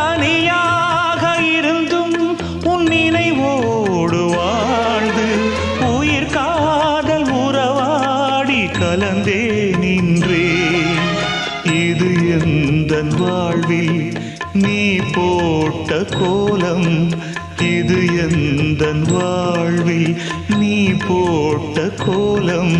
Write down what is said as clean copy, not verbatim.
தனியாக இருந்தும் உன் நினைவோடு வாழ்ந்து உயிர் காதல் உறவாடி கலந்தே நின்றேன். இது எந்தன் வாழ்வில் நீ போட்ட கோலம், இது எந்தன் வாழ்வில் நீ போட்ட கோலம்.